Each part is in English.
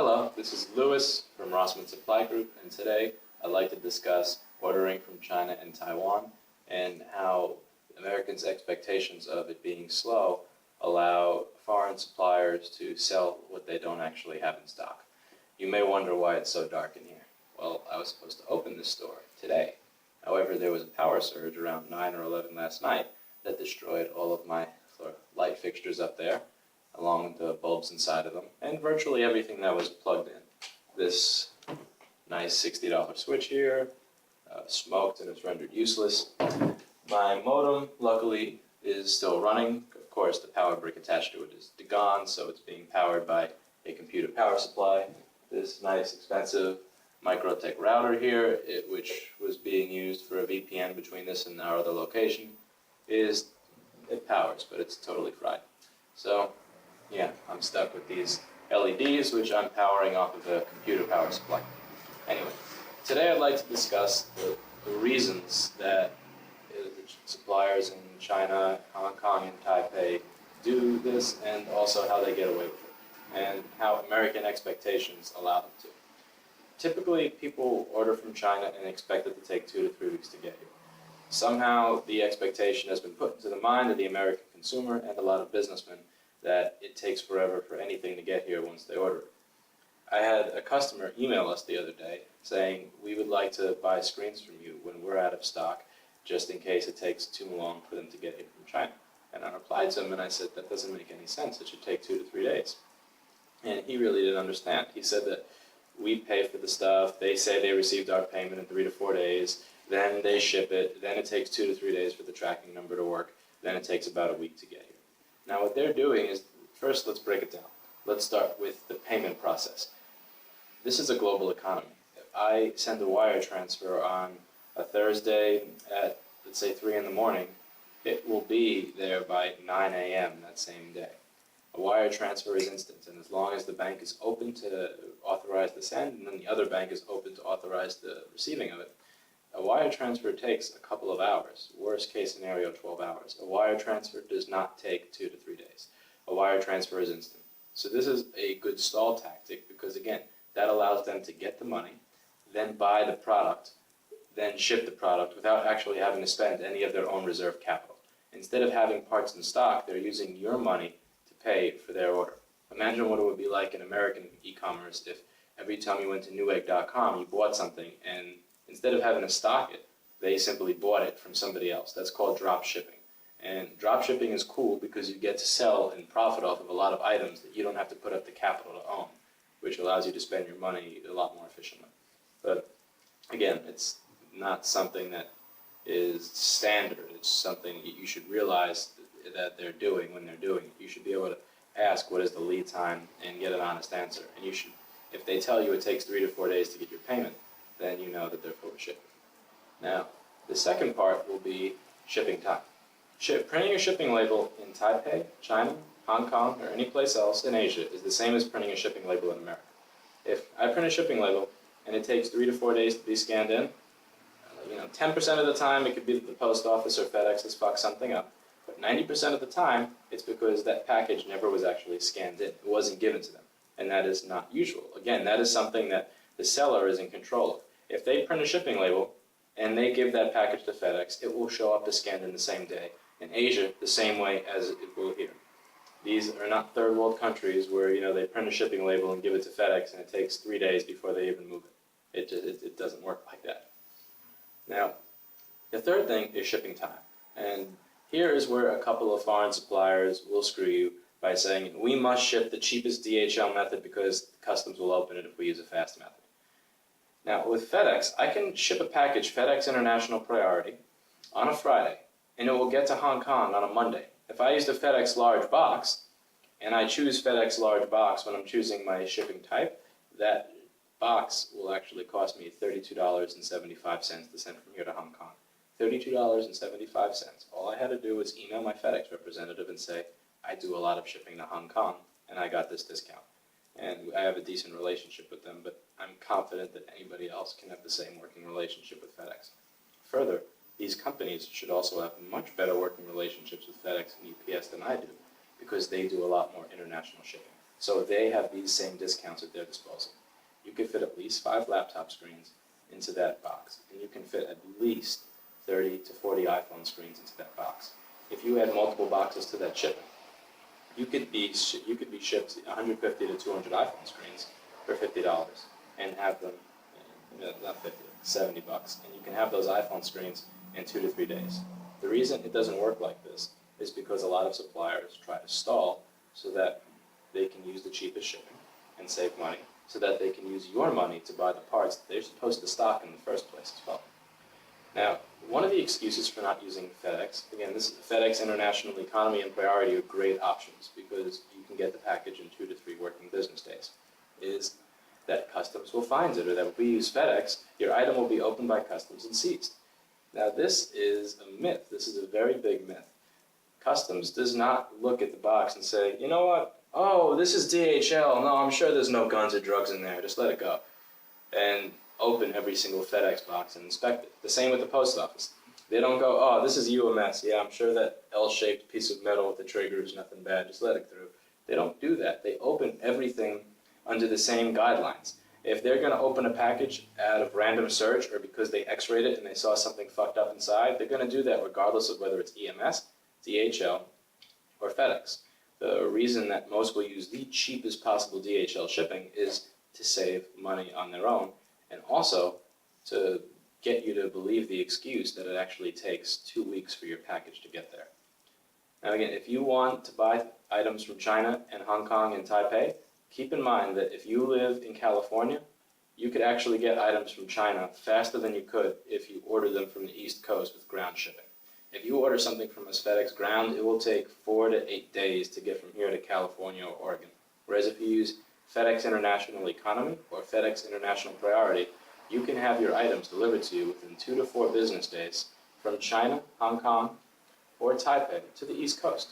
Hello, this is Louis from Rossman Supply Group, and today I'd like to discuss ordering from China and Taiwan and how Americans' expectations of it being slow allow foreign suppliers to sell what they don't actually have in stock. You may wonder why it's so dark in here. Well, I was supposed to open this store today. However, there was a power surge around 9 or 11 last night that destroyed all of my light fixtures up there, along with the bulbs inside of them, and virtually everything that was plugged in. This nice $60 switch here smoked and is rendered useless. My modem, luckily, is still running. Of course, the power brick attached to it is gone, so it's being powered by a computer power supply. This nice, expensive Microtech router here, which was being used for a VPN between this and our other location, it powers, but it's totally fried. So, yeah, I'm stuck with these LEDs, which I'm powering off of a computer power supply. Anyway, today I'd like to discuss the reasons that the suppliers in China, Hong Kong, and Taipei do this, and also how they get away with it, and how American expectations allow them to. Typically, people order from China and expect it to take 2 to 3 weeks to get here. Somehow, the expectation has been put into the mind of the American consumer and a lot of businessmen that it takes forever for anything to get here once they order it. I had a customer email us the other day saying, we would like to buy screens from you when we're out of stock, just in case it takes too long for them to get here from China. And I replied to him and I said, that doesn't make any sense. It should take 2 to 3 days. And he really didn't understand. He said that we pay for the stuff, they say they received our payment in 3 to 4 days, then they ship it, then it takes 2 to 3 days for the tracking number to work, then it takes about a week to get here. Now what they're doing is, first let's break it down. Let's start with the payment process. This is a global economy. If I send a wire transfer on a Thursday at, let's say, 3 in the morning, it will be there by 9 a.m. that same day. A wire transfer is instant, and as long as the bank is open to authorize the send, and then the other bank is open to authorize the receiving of it, a wire transfer takes a couple of hours, worst case scenario 12 hours. A wire transfer does not take 2 to 3 days. A wire transfer is instant. So this is a good stall tactic because, again, that allows them to get the money, then buy the product, then ship the product without actually having to spend any of their own reserve capital. Instead of having parts in stock, they're using your money to pay for their order. Imagine what it would be like in American e-commerce if every time you went to Newegg.com, you bought something, and instead of having to stock it, they simply bought it from somebody else. That's called drop shipping. And drop shipping is cool because you get to sell and profit off of a lot of items that you don't have to put up the capital to own, which allows you to spend your money a lot more efficiently. But again, it's not something that is standard. It's something you should realize that they're doing when they're doing it. You should be able to ask what is the lead time and get an honest answer. And you should, if they tell you it takes 3 to 4 days to get your payment, then you know that they're full of shit. Now, the second part will be shipping time. Printing a shipping label in Taipei, China, Hong Kong, or any place else in Asia is the same as printing a shipping label in America. If I print a shipping label and it takes 3 to 4 days to be scanned in, 10% of the time it could be that the post office or FedEx has fucked something up, but 90% of the time it's because that package never was actually scanned in. It wasn't given to them, and that is not usual. Again, that is something that the seller is in control of. If they print a shipping label and they give that package to FedEx, it will show up as scanned in the same day. In Asia, the same way as it will here. These are not third world countries where they print a shipping label and give it to FedEx and it takes 3 days before they even move it. It doesn't work like that. Now, the third thing is shipping time. And here is where a couple of foreign suppliers will screw you by saying, we must ship the cheapest DHL method because customs will open it if we use a fast method. Now, with FedEx, I can ship a package FedEx International Priority on a Friday, and it will get to Hong Kong on a Monday. If I use the FedEx Large Box, and I choose FedEx Large Box when I'm choosing my shipping type, that box will actually cost me $32.75 to send from here to Hong Kong. $32.75. All I had to do was email my FedEx representative and say, I do a lot of shipping to Hong Kong, and I got this discount. And I have a decent relationship with them, but I'm confident that anybody else can have the same working relationship with FedEx. Further, these companies should also have much better working relationships with FedEx and UPS than I do, because they do a lot more international shipping. So they have these same discounts at their disposal. You could fit at least 5 laptop screens into that box, and you can fit at least 30 to 40 iPhone screens into that box. If you add multiple boxes to that shipping, you could be shipped 150 to 200 iPhone screens for $50 and have them, not 50, $70, and you can have those iPhone screens in 2 to 3 days. The reason it doesn't work like this is because a lot of suppliers try to stall so that they can use the cheapest shipping and save money, so that they can use your money to buy the parts that they're supposed to stock in the first place as well. Now, one of the excuses for not using FedEx, again, this FedEx International Economy and Priority are great options because you can get the package in 2 to 3 working business days, is that customs will find it, or that if we use FedEx, your item will be opened by customs and seized. Now, this is a myth. This is a very big myth. Customs does not look at the box and say, you know what, oh, this is DHL. No, I'm sure there's no guns or drugs in there. Just let it go. And open every single FedEx box and inspect it. The same with the post office. They don't go, oh, this is UMS. Yeah, I'm sure that L-shaped piece of metal with the trigger is nothing bad. Just let it through. They don't do that. They open everything under the same guidelines. If they're going to open a package out of random search or because they x-rayed it and they saw something fucked up inside, they're going to do that regardless of whether it's EMS, DHL, or FedEx. The reason that most will use the cheapest possible DHL shipping is to save money on their own, and also to get you to believe the excuse that it actually takes 2 weeks for your package to get there. Now again, if you want to buy items from China and Hong Kong and Taipei, keep in mind that if you live in California, you could actually get items from China faster than you could if you order them from the East Coast with ground shipping. If you order something from a FedEx ground, it will take 4 to 8 days to get from here to California or Oregon. Whereas if you use FedEx International Economy or FedEx International Priority, you can have your items delivered to you within 2 to 4 business days from China, Hong Kong, or Taipei to the East Coast.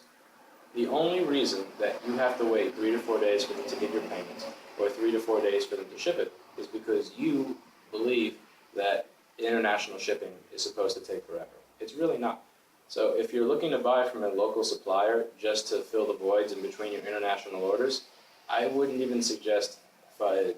The only reason that you have to wait 3 to 4 days for them to get your payments or 3 to 4 days for them to ship it is because you believe that international shipping is supposed to take forever. It's really not. So if you're looking to buy from a local supplier just to fill the voids in between your international orders, I wouldn't even suggest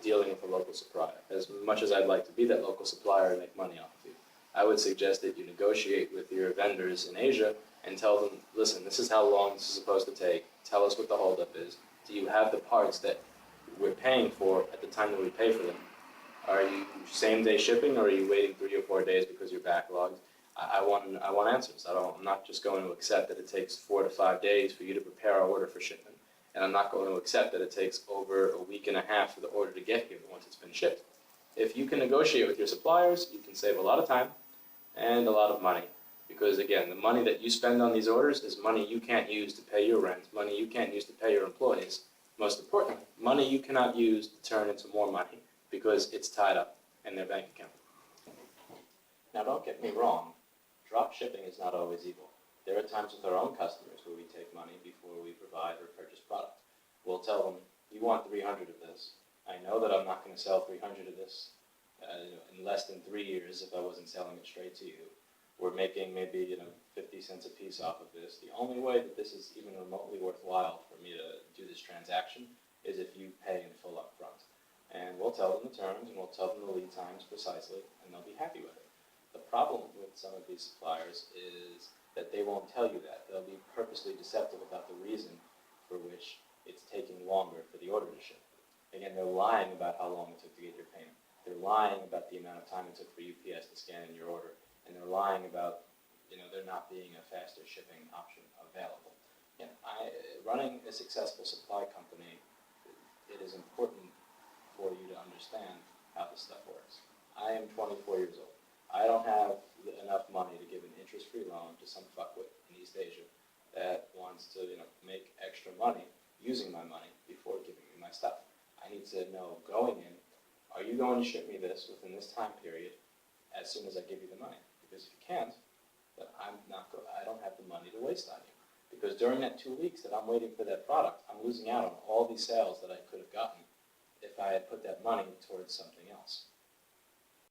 dealing with a local supplier. As much as I'd like to be that local supplier and make money off of you, I would suggest that you negotiate with your vendors in Asia and tell them, listen, this is how long this is supposed to take. Tell us what the holdup is. Do you have the parts that we're paying for at the time that we pay for them? Are you same-day shipping, or are you waiting 3 or 4 days because you're backlogged? I want answers. I'm not just going to accept that it takes 4 to 5 days for you to prepare our order for shipment, and I'm not going to accept that it takes over a week and a half for the order to get here once it's been shipped. If you can negotiate with your suppliers, you can save a lot of time and a lot of money. Because again, the money that you spend on these orders is money you can't use to pay your rent, money you can't use to pay your employees. Most importantly, money you cannot use to turn into more money because it's tied up in their bank account. Now don't get me wrong, drop shipping is not always evil. There are times with our own customers where we take money before we provide or purchase product. We'll tell them, you want 300 of this. I know that I'm not going to sell 300 of this in less than 3 years if I wasn't selling it straight to you. We're making maybe 50 cents a piece off of this. The only way that this is even remotely worthwhile for me to do this transaction is if you pay in full up front. And we'll tell them the terms and we'll tell them the lead times precisely, and they'll be happy with it. The problem with some of these suppliers is that they won't tell you that. They'll be purposely deceptive about the reason for which it's taking longer for the order to ship. Again, they're lying about how long it took to get your payment. They're lying about the amount of time it took for UPS to scan in your order. And they're lying about, there not being a faster shipping option available. Running a successful supply company, it is important for you to understand how this stuff works. I am 24 years old. I don't have enough money to give an interest-free loan to some fuckwit in East Asia that wants to, make extra money using my money before giving me my stuff. I need to know going in, are you going to ship me this within this time period as soon as I give you the money? Because if you can't, then I don't have the money to waste on you. Because during that 2 weeks that I'm waiting for that product, I'm losing out on all these sales that I could have gotten if I had put that money towards something else.